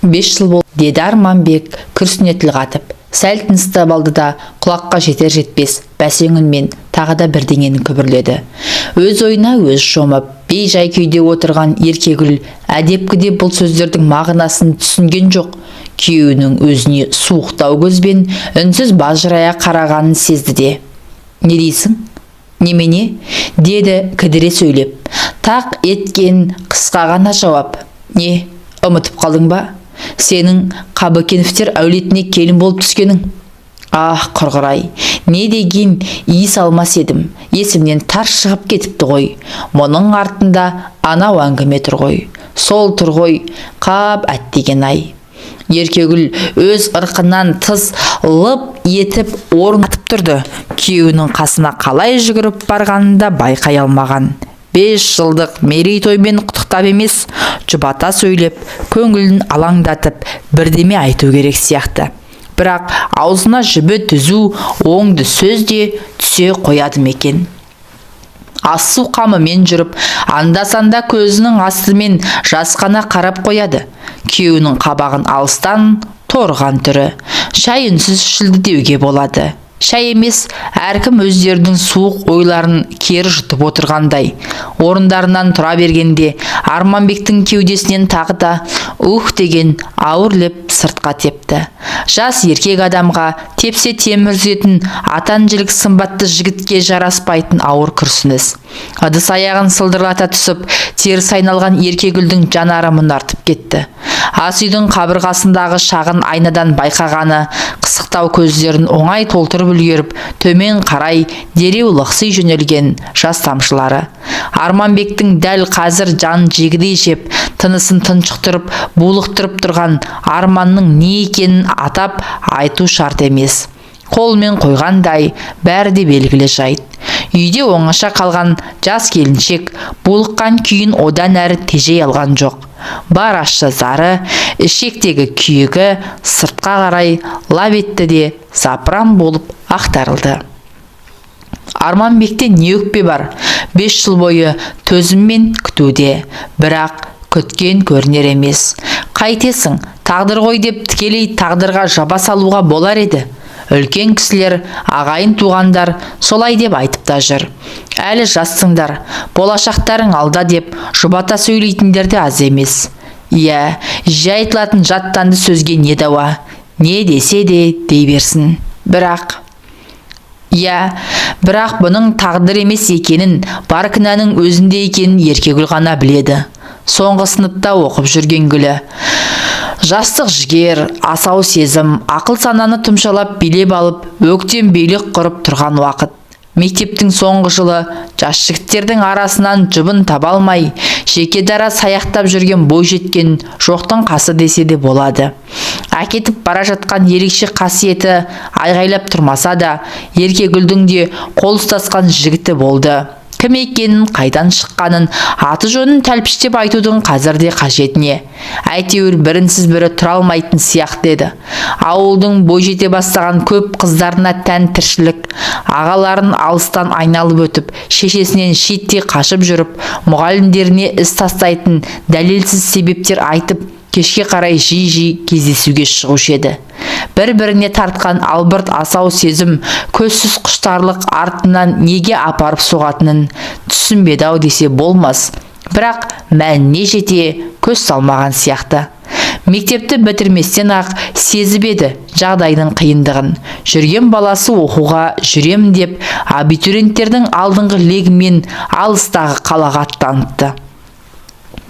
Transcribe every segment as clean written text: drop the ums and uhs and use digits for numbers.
5 жыл болды, деді Арманбек күрсіне тіл қатып. Сәл тыныстап алды да құлаққа жетер жетпес бәсең үнмен тағы да бірдеңені күбірледі. Өз ойына өз шомып, бей-жай күйде отырған Еркегүл әдепкіде бұл сөздердің мағынасын түсінген жоқ. Күйеуінің өзіне суықтау көзбен үнсіз бажырая қарағанын сезді де. «Не дейсің? Немене?» деді кідіре сөйлеп. Тақ еткен қысқа ғана жауап. «Не, ұмытып қалдың ба? Сенің Қабыкеновтер әулетіне келін болып түскенің». «Ах, құрғырай, не деген иіс алмас едім. Есімнен тарс шығып кетіпті ғой. Мұның артында анау әңгіме тұр ғой. Сол тұр ғой, қап әттеген-ай». Еркегүл өз ырқынан тыс лып етіп орнатып тұрды. Күйеуінің қасына қалай жүгіріп барғанын да байқай алмаған. 5 жылдық мерейтоймен құттықтап емес, жұбата сөйлеп, көңілін алаңдатып, бірдеме айту керек сияқты. Бірақ аузына жібі түзу, оңды сөз де түсе қояды мекен. Ассу қамымен жүріп, анда-санда көзінің астымен жасқана қарап қояды. Күйеуінің қабағын алыстан торған түрі. Шай үнсіз ішілді деуге болады. Шай емес, әркім өздерінің суық ойларын кері жұтып отырғандай. Орындарынан тұра бергенде Арманбектің кеудесінен тағы да «ух» деген ауыр леп сыртқа тепті. Жас еркек адамға тепсе темір үзетін атан-желік сымбатты жігітке жараспайтын ауыр күрсініс. Ыдыс аяғын сылдырлата түсіп, теріс айналған Еркегүлдің жанары мұнартып кетті. Ас үйдің қабырғасындағы шағын айнадан байқағаны қысықтау көздерін оңай толтырып үлгеріп, төмен қарай дереу лықси жөнелген жас тамшылары. Арманбектің дәл қазір жан жегідей жеп, тынысын тұншықтырып, булықтырып тұрған арманның не екенін атап айту шарт емес. Қолмен қойғандай бәрі де белгілі жайт. Үйде оңаша қалған жас келіншек булыққан күйін одан әрі тежей алған жоқ. Бар ащы зары, ішектегі күйігі сыртқа қарай лап етті де запыран болып ақтарылды. Арманбекте не өкпе бар? 5 жыл бойы төзіммен күтуде, бірақ күткен көрінер емес. Қайтесің, тағдыр ғой деп тікелей тағдырға жаба салуға болар еді. Үлкен кісілер, ағайын туғандар солай деп айтып та жүр. Әлі жассыңдар, болашақтарың алда деп жұбата сөйлейтіндер де аз емес. Иә, жай айтылатын жаттанды сөзге не дауа, не десе де дей берсін. Бірақ бұның тағдыр емес екенін, бар кінәнің өзінде екенін Еркегүл ғана біледі. Соңғы сыныпта оқып жүрген Гүлі. Жастық жігер, асау сезім, ақыл сананы тұмшалап билеп алып, өктем билік құрып тұрған уақыт. Мектептің соңғы жылы жас жігіттердің арасынан жұбын таба алмай, жеке дара саяқтап жүрген бой жеткен жоқтың қасы десе де болады. Әкетіп бара жатқан ерекше қасиеті айғайлап тұрмаса да, Еркегүлдің де қол ұстасқан жігіті болды. Кім екенін, қайдан шыққанын, аты жөнін тәлпіштеп айтудың қазірде қажетіне. Әйтеуір бірінсіз бірі тұра алмайтын сияқты еді. Ауылдың бой жете бастаған көп қыздарына тән тіршілік, ағаларын алыстан айналып өтіп, шешесінен шеттей қашып жүріп, мұғалімдеріне іс тастайтын дәлелсіз себептер айтып, кешке қарай жиі кездесуге шығушы еді. Бір-біріне тартқан албырт асау сезім, көзсіз құштарлық артынан неге апарып соғатынын түсінбеді-ау десе болмас. Бірақ мәніне жете көз салмаған сияқты. Мектепті бітірместен-ақ сезіп еді жағдайдың қиындығын. Жүрген баласы оқуға жүрем деп, абитуриенттердің алдыңғы легімен алыстағы қалаға аттаныпты.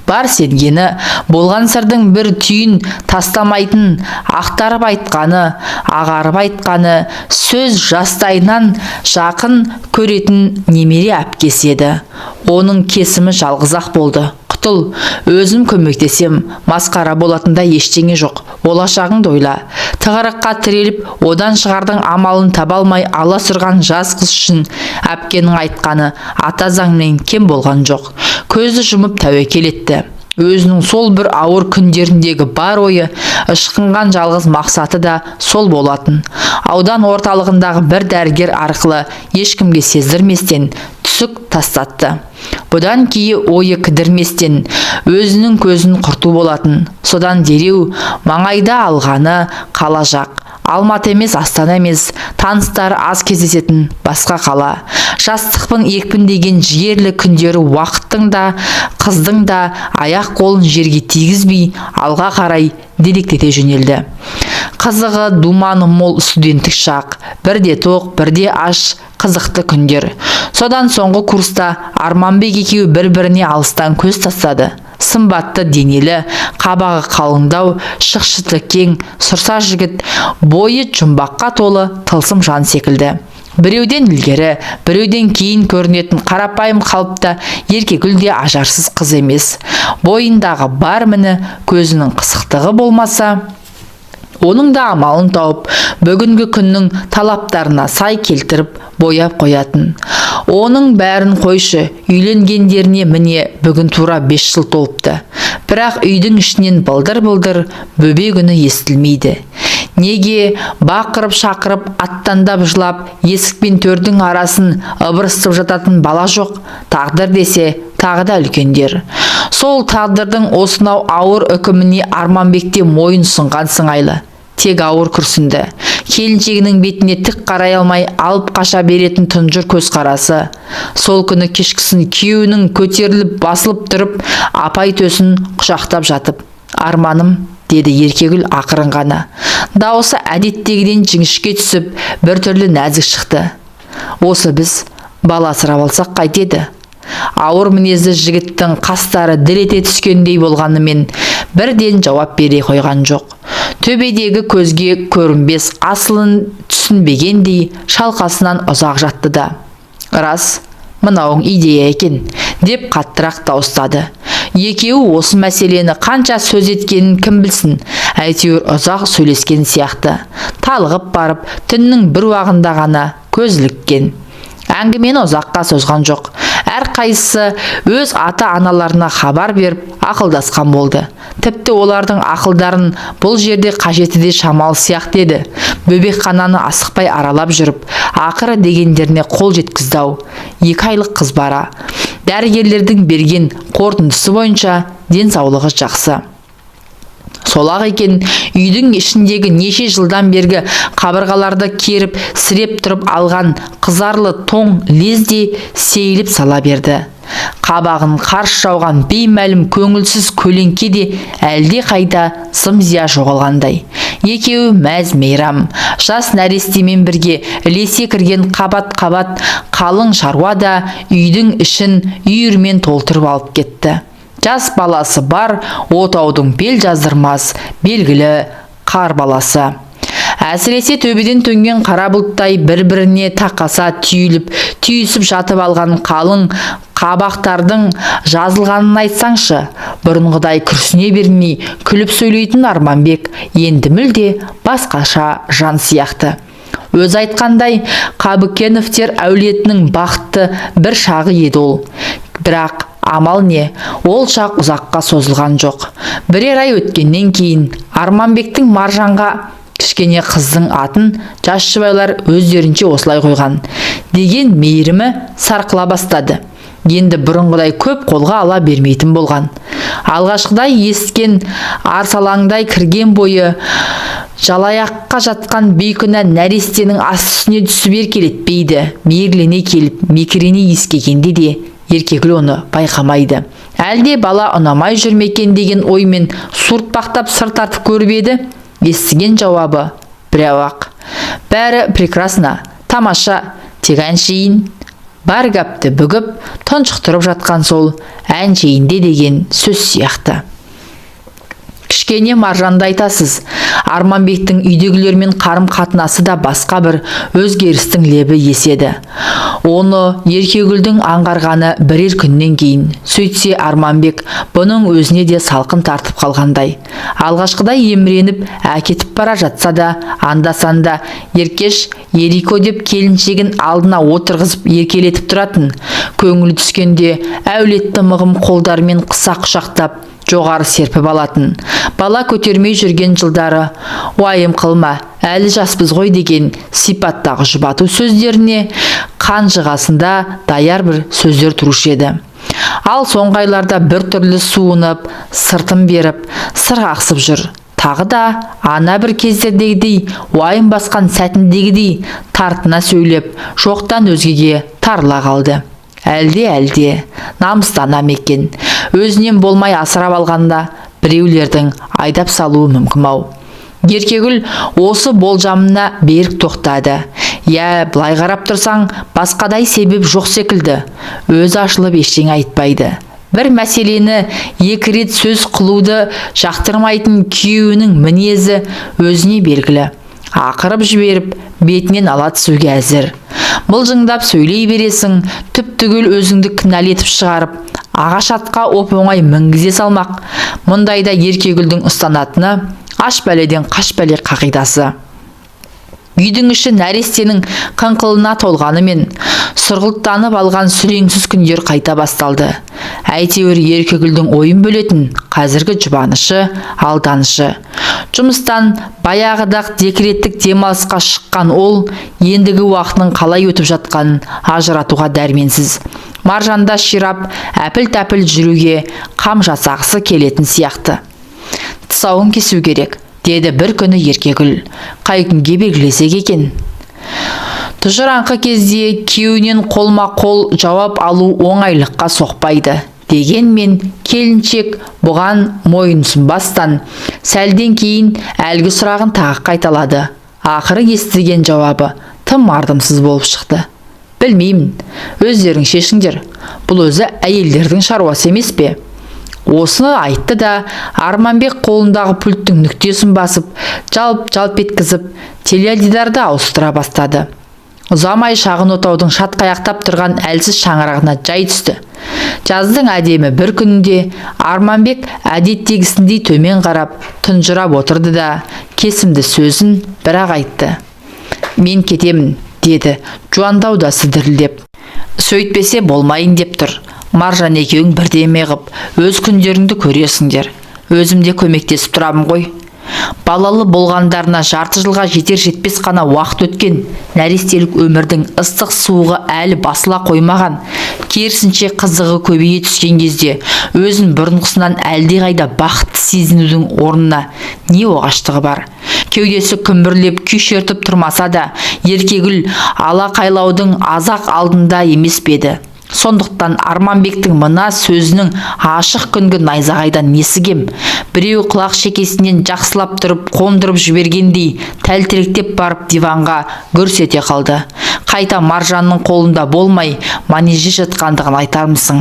Бар сенгені, болған сырдың бір түйін тастамайтын, ақтарып айтқаны, ағарып айтқаны, сөз жастайынан жақын көретін немере әпкесі еді. Оның кесімі жалғыз-ақ болды. Құтыл, өзім көмектесем, масқара болатында ештеңе жоқ. Болашағыңды ойла. Тығырыққа тіреліп, одан шығардың амалын таба алмай ала сұрған жас қыз үшін әпкенің айтқаны ата заңмен кем болған жоқ. Көзді жұмып тәуекел етті. Өзінің сол бір ауыр күндеріндегі бар ойы, ышқынған жалғыз мақсаты да сол болатын. Аудан орталығындағы бір дәрігер арқылы ешкімге сездірместен өксік тастатты. Бұдан кейін ойы кідірместен өзінің көзін құрту болатын. Содан дереу маңайда алғаны қала жақ. Алматы емес, Астана емес, таныстары аз кездесетін басқа қала. Жастықпен екпіндеген жігерлі күндері уақыттың да, қыздың да аяқ қолын жерге тигізбей алға қарай дедектете жөнелді. Қызығы думаны мол студенттік шақ, бірде тоқ, бірде аш, қызықты күндер. Содан соңғы курста Арманбек екеуі бір-біріне алыстан көз тастады. Сымбатты денелі, қабағы қалыңдау, шықшыты кең, сұрса жігіт, бойы жұмбаққа толы тылсым жан секілді. Біреуден ілгері, біреуден кейін көрінетін қарапайым қалыпта Еркегүл де ажарсыз қыз емес. Бойындағы бар міні, көзінің қысықтығы болмаса, оның да амалын тауып, бүгінгі күннің талаптарына сай келтіріп бояп қоятын. Оның бәрін қойшы, үйленгендеріне міне бүгін тура 5 жыл толыпты. Бірақ үйдің ішінен былдыр-былдыр бөбе күні естілмейді. Неге бақырып шақырып, аттандап жылап, есік пен төрдің арасын ыбырсып жататын бала жоқ? Тағдыр десе, тағы да үлкендер. Сол тағдырдың осынау ауыр үкіміне Арманбекте мойын сұнған сыңайлы. Тек ауыр күрсінді. Келіншегінің бетіне тік қарай алмай алып қаша беретін тұнжыр көз қарасы. Сол күні кешкісін күйеуінің көтеріліп басылып тұрып, апай төсін құшақтап жатып, «Арманым», деді Еркегүл ақырын ғана. Дауысы әдеттегіден жіңішке түсіп, біртүрлі нәзік шықты. «Осы біз бала асырап алсақ қайтеді?» Ауыр мінезді жігіттің қастары дір ете түскендей болғанымен бірден жауап бере қойған жоқ. Төбедегі көзге көрінбес асылын түсінбегендей шалқасынан ұзақ жатты да. «Рас, мынауың идея екен», деп қаттырақ дауыстады. Екеуі осы мәселені қанша сөз еткенін кім білсін, әйтеуір ұзақ сөйлескен сияқты. Талығып барып, түннің бір уағында ғана көз іліккен. Әңгімені ұзаққа созған жоқ. Әрқайсысы өз ата-аналарына хабар беріп ақылдасқан болды. Тіпті олардың ақылдарын бұл жерде қажеті де шамалы сияқты еді. Бөбекхананы асықпай аралап жүріп, ақыры дегендеріне қол жеткізді-ау. 2 айлық қыз бара. Дәрігерлердің берген қорытындысы бойынша денсаулығы жақсы. Солақ екен, үйдің ішіндегі неше жылдан бергі қабырғаларды керіп, сіреп тұрып алған қызарлы тоң лезде сейіліп сала берді. Қабағын қарш жауған беймәлім көңілсіз көлеңке де әлде қайда зым-зия жоғалғандай. Екеуі мәз мейрам, жас нәрестемен бірге ілесе кірген қабат-қабат қалың шаруа да үйдің ішін үйірмен толтырып алып кетті. Жас баласы бар, отаудың бел жаздырмас, белгілі қар баласы. Әсіресе төбеден төнген қара бұлттай бір-біріне тақаса түйісіп жатып алған қалың қабақтардың жазылғанын айтсаңшы. Бұрынғыдай күрсіне бермей күліп сөйлейтін Арманбек енді мүлде басқаша жан сияқты. Өз айтқандай, Қабыкеновтер әулетінің бақытты бір шағы еді ол. Бірақ амал не, ол шақ ұзаққа созылған жоқ. Бірер ай өткеннен кейін Арманбектің Маржанға кішкене қыздың атын жас жұбайлар өздерінше осылай қойған деген мейірімі сарқыла бастады. Енді бұрынғыдай көп қолға ала бермейтін болған. Алғашқыдай ескен арсалаңдай кірген бойы жалаяққа жатқан бейкүнә нәрестенің астысына түсіп еркелетпейді. Мейірлене келіп, мекірене ескегенде де Еркегүл оны байқамайды. Әлде бала ұнамай жүрмекен деген оймен суыртпақтап сыр тартып көріп еді. Естіген жауабы біреу-ақ. Бәрі прекрасно, тамаша, тек әншейін. Бар гәпті бүгіп, тұншықтырып жатқан сол әншейінде деген сөз сияқты. Кішкене Маржанды айтасыз. Арманбектің үйдегілермен қарым қатынасы да басқа бір өзгерістің лебі еседі. Оны Еркегүлдің аңғарғаны бірер күннен кейін. Сөйтсе Арманбек бұның өзіне де салқын тартып қалғандай. Алғашқыдай еміреніп әкетіп бара жатса да, анда-санда Еркеш, Ерико деп келіншегін алдына отырғызып еркелетіп тұратын. Көңілі түскенде әулетті мығым қолдармен қыса құшақтап жоғары серпіп алатын. Бала көтермей жүрген жылдары уайым қылма, әлі жаспыз ғой деген сипаттағы жұбату сөздеріне қанжығасында даяр бір сөздер тұрушы еді. Ал соңғы айларда бір түрлі суынып, сыртын беріп, сырғақсып жүр. Тағы да ана бір кездердегідей, уайым басқан сәтіндегідей тартына сөйлеп, жоқтан өзгеге тарыла қалды. Әлде, намыстанам екен. Өзінен болмай асырап алғанда біреулердің айдап салуы мүмкін-ау. Еркегүл осы болжамына берік тоқтады. Былай қарап тұрсаң, басқадай себеп жоқ секілді. Өзі ашылып ештеңе айтпайды. Бір мәселені екі рет сөз қылуды жақтырмайтын күйеуінің мінезі өзіне белгілі. Ақырып жіберіп, бетінен ала түсуге әзір. Мылжыңдап сөйлей бересің, түп-түгел өзіңді кінәлі етіп шығарып, ағаш атқа оп-оңай мінгізе салмақ. Мұндайда Еркегүлдің ұстанатыны аш бәледен қаш бәле қағидасы. Үйдің іші нәрестенің қыңқылына толғанымен сұрғылттанып алған сүреңсіз күндер қайта басталды. Әйтеуір Еркегүлдің ойын бөлетін қазіргі жұбанышы, алданышы. Жұмыстан баяғыдақ декреттік демалысқа шыққан ол ендігі уақытының қалай өтіп жатқанын ажыратуға дәрменсіз. Маржанда ширап, әпіл-тәпіл жүруге қам жасағысы келетін сияқты. Тұсауын кесу керек, деді бір күні Еркегүл. Қай күнге белгілесек екен? Тұжыраңқы кезде күйеуінен қолма-қол жауап алу оңайлыққа соқпайды. Дегенмен келіншек бұған мойынсұнбастан сәлден кейін әлгі сұрағын тағы қайталады. Ақыры естіген жауабы тым мардымсыз болып шықты. Білмеймін, өздерің шешіңдер. Бұл өзі әйелдердің шаруасы емес пе? Осыны айтты да Арманбек қолындағы пульттің нүктесін басып, жалп-жалп еткізіп, теледидарды ауыстыра бастады. Ұзамай шағын отаудың шатқаяқтап тұрған әлсіз шаңырағына жай түсті. Жаздың әдемі бір күнінде Арманбек әдеттегісіндей төмен қарап, тұнжырап отырды да кесімді сөзін бірақ айтты. Мен кетемін, деді, жуандау да сідірілдеп. Сөйтпесе болмайын деп тұр. Маржан екеуің бірдеме ғып, өз күндеріңді көресіңдер. Өзімде көмектесіп тұрамын ғой. Балалы болғандарына жарты жылға жетер-жетпес қана уақыт өткен. Нәрестелік өмірдің ыстық суығы әлі басыла қоймаған. Керісінше қызығы көбейе түскен кезде өзін бұрынғысынан әлдеқайда бақытты сезінудің орнына не оғаштығы бар. Кеудесі күмбірлеп күй шертіп тұрмаса да, Еркегүл алақайлаудың азақ алдында емес пе еді. Сондықтан Арманбектің мына сөзінің ашық күнгі найзағайдан несі кем? Біреу құлақ шекесінен жақсылап тұрып, қондырып жібергендей, тәлтіректеп барып диванға гүрс ете қалды. Қайта Маржанның қолында болмай, манежде жатқандығын айтармысың?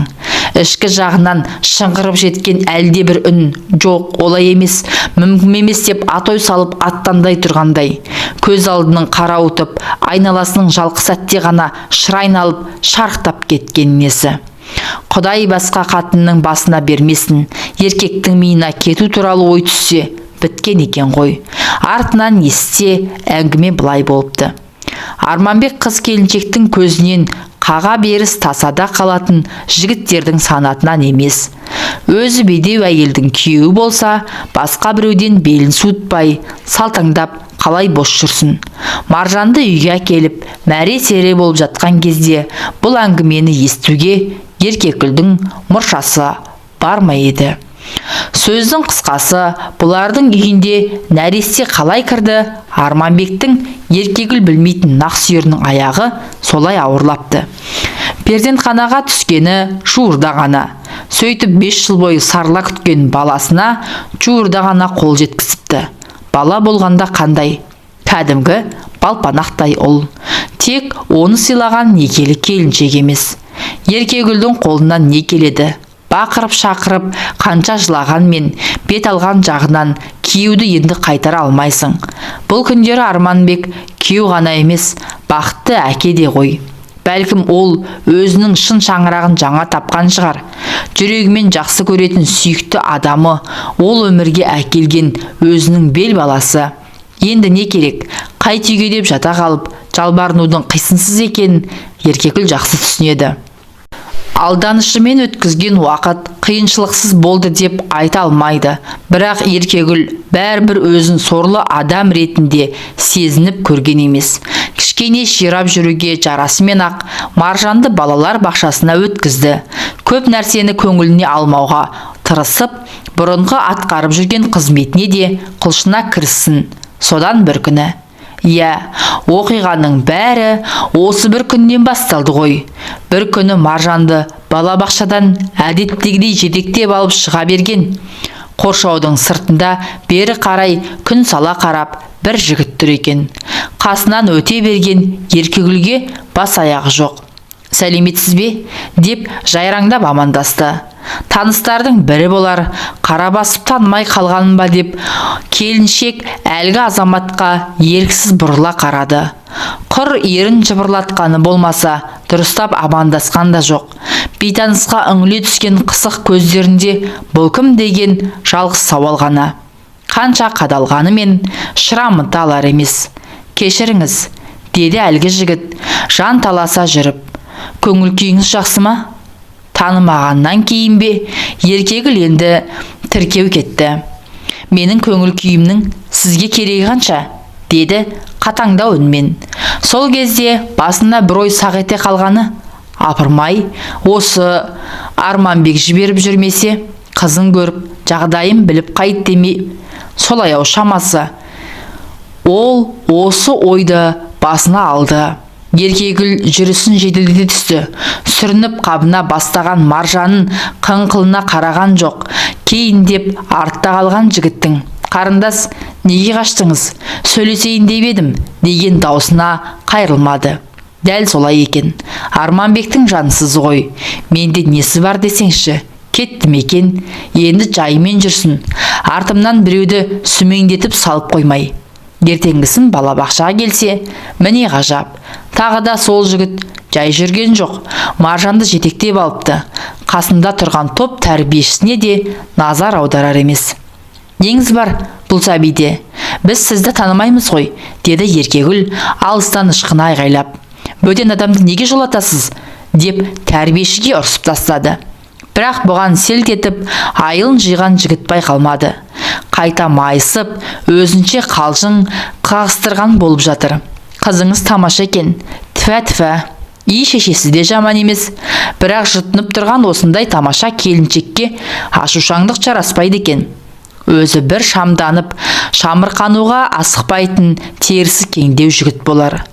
Ішкі жағынан шыңғырып жеткен әлде бір үн, жоқ, олай емес, мүмкін емес деп атой салып аттандай тұрғандай. Көз алдының қарауытып, айналасының жалқы сәтте ғана шыр айналып, шарықтап кеткен несі. Құдай басқа қатынның басына бермесін, еркектің миына кету туралы ой түссе, біткен екен ғой. Артынан естісе, әңгіме былай болыпты. Арманбек қыз келіншектің көзінен қаға беріс тасада қалатын жігіттердің санатынан емес. Өзі бедеу әйелдің күйеуі болса, басқа біреуден белін суытпай, салтаңдап қалай бос жүрсін. Маржанды үйге әкеліп, мәре-сере болып жатқан кезде бұл әңгімені естуге Еркегүлдің мұршасы барма еді. Сөздің қысқасы, бұлардың үйінде нәресте қалай кірді, Арманбектің Еркегүл білмейтін нақсүйерінің аяғы солай ауырлапты. Перзентханаға түскені жуырда ғана. Сөйтіп 5 жыл бойы сарыла күткен баласына жуырда ғана қол жеткізіпті. Бала болғанда қандай? Кәдімгі балпанақтай ұл. Тек оны сыйлаған некелі келіншек емес. Еркегүлдің қолынан не келеді? Бақырып-шақырып, қанша жылағанмен бет алған жағынан күйеуді енді қайтара алмайсың. Бұл күндері Арманбек күйеу ғана емес, бақытты әке де ғой. Бәлкім ол өзінің шын шаңырағын жаңа тапқан шығар. Жүрегімен жақсы көретін сүйікті адамы, ол өмірге әкелген өзінің бел баласы. Енді не керек? Қайт үйге деп жата қалып, жалбарынудың қисынсыз екенін Еркегүл жақсы түсінеді. алданышымен өткізген уақыт қиыншылықсыз болды деп айта алмайды. Бірақ Еркегүл бәрібір өзін сорлы адам ретінде сезініп көрген емес. Кішкене ширап жүруге жарасымен ақ Маржанды балалар бақшасына өткізді. Көп нәрсені көңіліне алмауға тырысып, бұрынғы атқарып жүрген қызметіне де құлшына кіріссін. Содан бір күні, оқиғаның бәрі осы бір күннен басталды ғой. Бір күні Маржанды балабақшадан әдеттегідей жетектеп алып шыға берген. Қоршаудың сыртында бері қарай күн сала қарап бір жігіт тұр екен. Қасынан өте берген Еркегүлге бас аяғы жоқ. «Сәлеметсіз бе?» деп жайраңдап амандасты. Таныстардың бірі болар, қара басып танымай қалғанын ба деп келіншек әлгі азаматқа еріксіз бұрыла қарады. Құр ерін жыбырлатқаны болмаса, дұрыстап амандасқан да жоқ. Бейтанысқа үңіле түскен қысық көздерінде бұл кім деген жалғыз сауал ғана. Қанша қадалғанымен шырамын алар емес. «Кешіріңіз», деді әлгі жігіт жан таласа жүріп. «Көңіл күйіңіз жақсы ма?» Танымағаннан кейін бе? Еркегүл енді тіркеу кетті. «Менің көңіл күйімнің сізге керегі қанша?» деді қатаңдау үнмен. Сол кезде басына бір ой сақ ете қалғаны. Апырмай, осы Арманбек жіберіп жүрмесе, қызын көріп, жағдайым біліп қайт демей, солай-ау шамасы. Ол осы ойды басына алды. Еркегүл жүрісін жеделдете түсті. Сүрініп қабына бастаған Маржанын қыңқылына қараған жоқ. Кейіндеп артта қалған жігіттің: «Қарындас, неге қаштыңыз? Сөйлесейін деп едім» деген даусына қайрылмады. Дәл солай екен. Арманбектің жансыз ғой. Менде несі бар десеңші? Кеттім екен, енді жайымен жүрсін. Артымнан біреуді сүмеңдетіп салып қоймай. Ертеңгісін балабақшаға келсе, міне ғажап. Тағы да сол жігіт жай жүрген жоқ. Маржанды жетектеп алыпты. Қасында тұрған топ тәрбиешісіне де назар аударар емес. «Неңіз бар бұл сәбиде? Біз сізді танымаймыз ғой», деді Еркегүл алыстан ышқына айғайлап. «Бөтен адамды неге жолатасыз?» деп тәрбиешіге ұрсып тастады. Бірақ бұған селт етіп айылын жиған жігіт байқалмады. Қайта майысып, өзінше қалжың қағыстырған болып жатыр. «Қызыңыз тамаша екен. Тфә-тфә. Үй шешесі де жаман емес. Бірақ жұтынып тұрған осындай тамаша келіншекке ашушаңдық жараспайды екен». Өзі бір шамданып, шамырқануға асықпайтын терісі кеңдеу жігіт болар.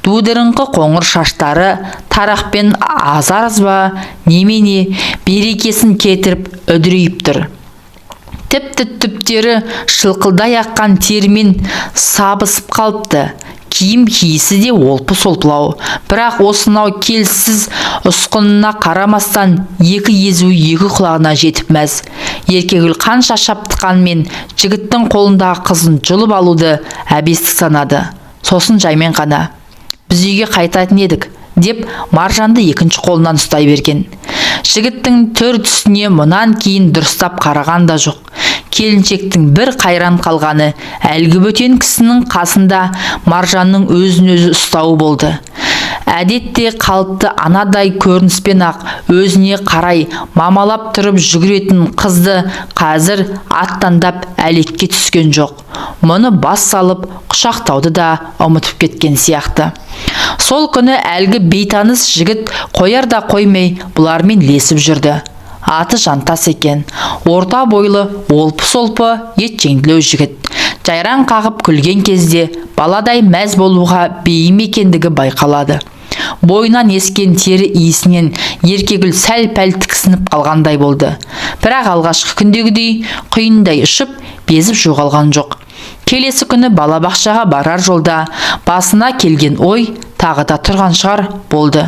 Дудырыңқы қоңыр шаштары тарақпен азар-азба немене берекесін кетіріп үдірейіп тұр. Тіпті түптері шылқылдай аққан термен сабысып қалыпты. Киім киісі де олпы-солпылау. Бірақ осынау келсіз ұсқынына қарамастан екі езуі екі құлағына жетіп мәз. Еркегүл қанша шаптыққанмен жігіттің қолындағы қызын жұлып алуды әбестік санады. Сосын жаймен қана: «Біз үйге қайтатын едік», деп Маржанды екінші қолынан ұстай берген. Жігіттің түр түсіне мұнан кейін дұрыстап қараған да жоқ. Келіншектің бір қайран қалғаны әлгі бөтен кісінің қасында Маржанның өзін-өзі ұстауы болды. Әдетте қалыпты анадай көрініспен ақ өзіне қарай мамалап тұрып жүгіретін қызды қазір аттандап әлекке түскен жоқ. Мұны бас салып құшақтауды да ұмытып кеткен сияқты. Сол күні әлгі бейтаныс жігіт қояр да қоймай бұлармен лесіп жүрді. Аты Жантас екен. Орта бойлы, олпы-солпы, етжеңділеу жігіт. Жайраң қағып күлген кезде баладай мәз болуға бейім екендігі байқалады. Бойынан ескен тері иісінен Еркегүл сәл-пәл тіксініп қалғандай болды. Бірақ алғашқы күндегідей құйындай ұшып, безіп жоғалған жоқ. Келесі күні балабақшаға барар жолда басына келген ой тағы да тұрған шығар болды.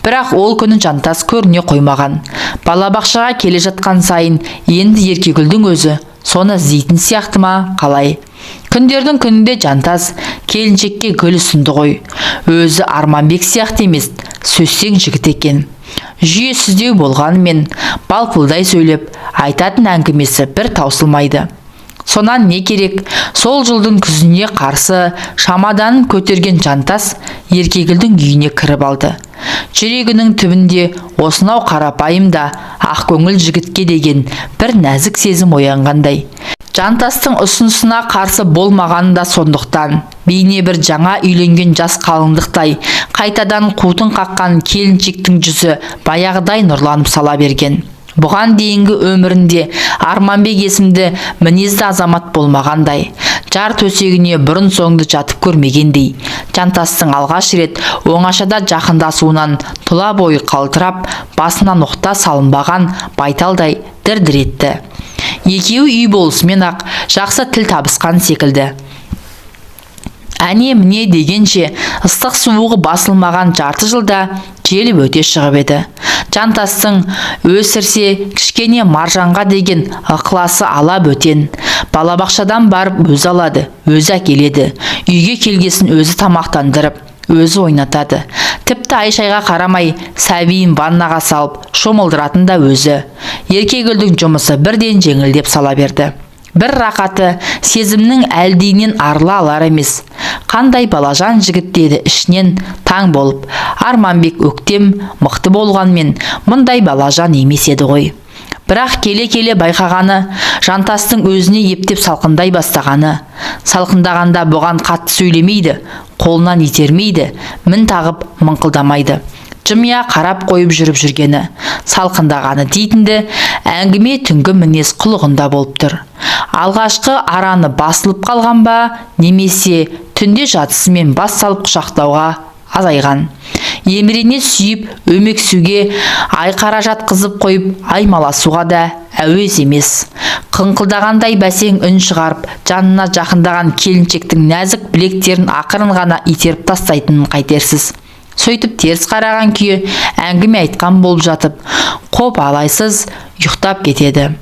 Бірақ ол күні Жантас көріне қоймаған. Балабақшаға келе жатқан сайын енді Еркегүлдің өзі соны іздейтін сияқты ма қалай? Күндердің күнінде Жантас келіншекке гүл ұсынды ғой. Өзі Арманбек сияқты емес, сөзсең жігіт екен. Жүйесіздеу болғанымен балпылдай сөйлеп, айтатын әңгімесі бір таусылмайды. Сонан не керек? Сол жылдың күзіне қарсы шамаданын көтерген Жантас Еркегүлдің үйіне кіріп алды. Жүрегінің түбінде осынау қарапайым да ақкөңіл жігітке деген бір нәзік сезім оянғандай. Жантастың ұсынысына қарсы болмағаны да сондықтан. Бейне бір жаңа үйленген жас қалыңдықтай, қайтадан қутын қаққан келіншектің жүзі баяғыдай нұрланып сала берген. Бұған дейінгі өмірінде Арманбек есімді мінезді азамат болмағандай, жар төсегіне бұрын соңды жатып көрмегендей, Жантастың алғаш рет оңашада жақындасуынан тұла бойы қалтырап, басына ноқта салынбаған байталдай дір-дір етті. Екеуі үй болысымен ақ жақсы тіл табысқан секілді. Әне міне дегенше ыстық суығы басылмаған жарты жылда желіп өте шығып еді. Жантастың өсірсе кішкене Маржанға деген ықыласы ала бөтен. Балабақшадан барып өзі алады, өзі әкеледі. Үйге келгесін өзі тамақтандырып, өзі ойнатады. Тіпті Айшайға қарамай сәбиін ваннаға салып шомылдыратын да өзі. Еркегүлдің жұмысы бірден жеңілдеп сала берді. Бір рақаты сезімнің әлдейінен арыла алар емес. Қандай балажан жігіт деді ішінен таң болып. Арманбек өктем, мықты болғанмен мұндай балажан емес еді ғой. Бірақ келе-келе байқағаны, Жантастың өзіне ептеп салқындай бастағаны. Салқындағанда бұған қатты сөйлемейді, қолынан итермейді, мін тағып мыңқылдамайды. Жымия қарап қойып жүріп жүргені, салқындағаны дейтінді, әңгіме түнгі мінез құлығында болып тұр. Алғашқы араны басылып қалған ба, немесе түнде жатысымен бас салып құшақтауға азайған. Емірене сүйіп, өмексуге, айқара жатқызып қойып, аймаласуға да әуес емес. Қыңқылдағандай бәсең үн шығарып, жанына жақындаған келіншектің нәзік білектерін ақырын ғана итеріп тастайтынын қайтерсіз. Сөйтіп теріс қараған күйі әңгіме айтқан болып жатып, қоп алайсыз ұйықтап кетеді.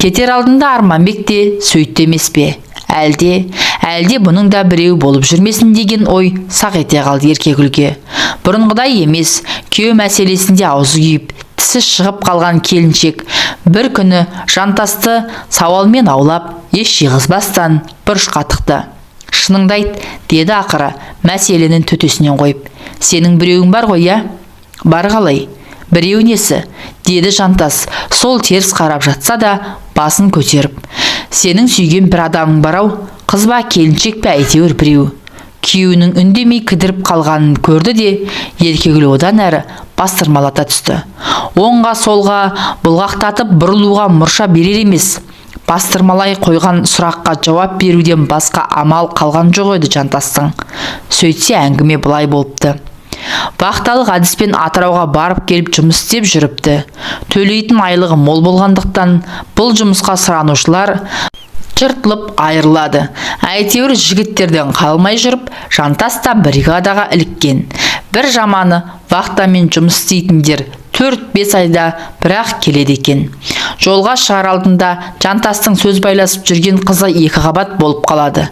Кетер алдында Арманбек те сөйтті емес пе? Әлде бұның да біреу болып жүрмесін деген ой сақ ете қалды Еркегүлге. Бұрынғыдай емес, күйеу мәселесінде аузы күйіп, тісі шығып қалған келіншек бір күні Жантасты сауалмен аулап, еш жиғызбастан бұрышқа тықты. Шыныңды айт, деді ақыры, мәселенің төтесінен қойып. Сенің біреуің бар ғой, я? Бар қалай? Біреу несі? Деді Жантас, сол теріс қарап жатса да басын көтеріп. Сенің сүйген бір адамың бар-ау, қыз ба, келіншек пе, әйтеуір біреу. Күйеуінің үндемей кідіріп қалғанын көрді де, Еркегүл одан әрі бастырмалата түсті. Оңға солға бұлғақтатып бұрылуға мұрша берер емес. Бастырмалай қойған сұраққа жауап беруден басқа амал қалған жоқ еді Жантастың. Сөйтсе әңгіме былай болыпты. Вақталық әдіспен Атырауға барып келіп жұмыс істеп жүріпті. Төлейтін айлығы мол болғандықтан бұл жұмысқа сұранушылар жыртылып айырылады. Әйтеуір жігіттерден қалмай жүріп, Жантас та бригадаға іліккен. Бір жаманы вақтамен жұмыс істейтіндер 4-5 айда бірақ келеді екен. Жолға шығар алдында Жантастың сөз байласып жүрген қызы 2 қабат болып қалады.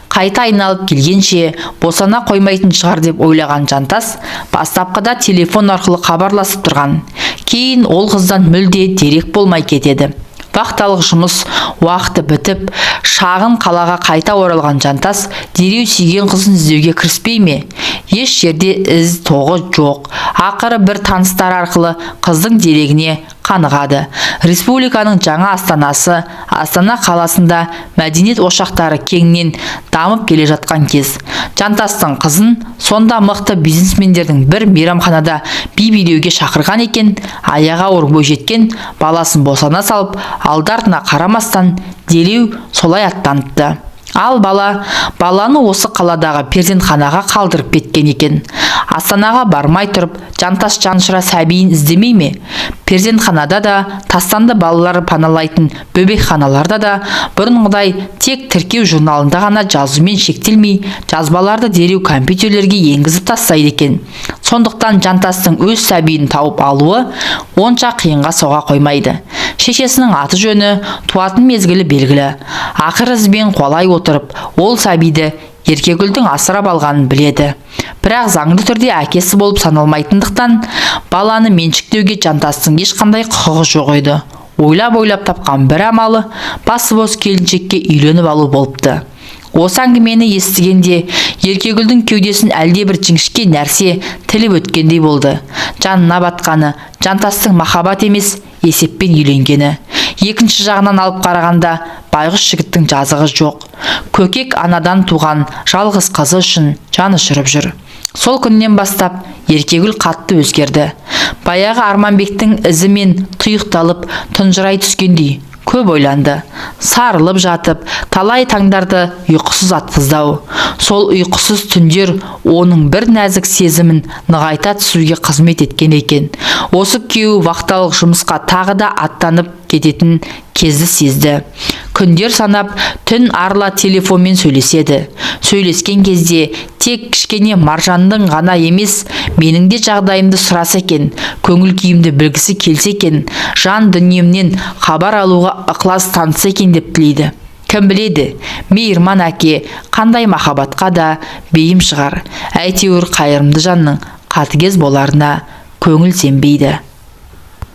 Қайта айналып келгенше босана қоймайтын шығар деп ойлаған Жантас бастапқыда телефон арқылы хабарласып тұрған. Кейін ол қыздан мүлде дерек болмай кетеді. Вақталық жұмыс уақыты бітіп, шағын қалаға қайта оралған Жантас дереу сүйген қызын іздеуге кіріспей ме? Еш жерде із тоғы жоқ. Ақыры бір таныстар арқылы қыздың дерегіне қанығады. Республиканың жаңа астанасы, Астана қаласында мәдениет ошақтары кеңінен дамып келе жатқан кез. Жантастың қызын сонда мықты бизнесмендердің бір мейрамханада би билеуге шақырған екен. Аяғы ауыр бойжеткен баласын босана салып, алды-артына қарамастан дереу солай аттаныпты. Ал баланы осы қаладағы перзентханаға қалдырып кеткен екен. Астанаға бармай тұрып, Жантас жаншыра сәбиін іздемей ме? Перзентханада да, тастанды балалары паналайтын бөбекханаларда да бұрынғыдай тек тіркеу журналында ғана жазумен шектелмей, жазбаларды дереу компьютерлерге енгізіп тастайды екен. Сондықтан Жантастың өз сәбиін тауып алуы онша қиынға соға қоймайды. Шешесінің аты жөні, туатын мезгілі белгілі. Ақыр ізбен қуалай отырып, ол сәбиді Еркегүлдің асырап алғанын біледі. Бірақ заңды түрде әкесі болып саналмайтындықтан баланы меншіктеуге Жантастың ешқандай құқығы жоқ еді. Ойлап тапқан бір амалы басы бос келіншекке үйленіп алу болыпты. Осы әңгімені естігенде Еркегүлдің кеудесін әлдебір жіңішке нәрсе тіліп өткендей болды. Жанына батқаны жантастың махаббат емес, есеппен үйленгені. Екінші жағынан алып қарағанда байғұс жігіттің жазығы жоқ. Көкек анадан туған жалғыз қызы үшін жаны шырып жүр. Сол күннен бастап Еркегүл қатты өзгерді. Баяғы Арманбектің ізімен тұйықталып тұнжырай түскендей көп ойланды. Сарылып жатып, талай таңдарды ұйқысыз атқыздау. Сол ұйқысыз түндер оның бір нәзік сезімін нығайта түсуге қызмет еткен екен. Осы күйеуі вахталық жұмысқа тағы да аттанып кететін кезді сезді. Күндер санап, түн арыла телефонмен сөйлеседі. Сөйлескен кезде тек кішкене Маржанның ғана емес, менің де жағдайымды сұраса екен, көңіл күйімді білгісі келсе екен, жан дүниемнен хабар алуға ықылас танытса екен деп тілейді. Кім біледі, мейірман әке қандай махаббатқа да бейім шығар. Әйтеуір қайырымды жанның қатыгез боларына көңіл сенбейді.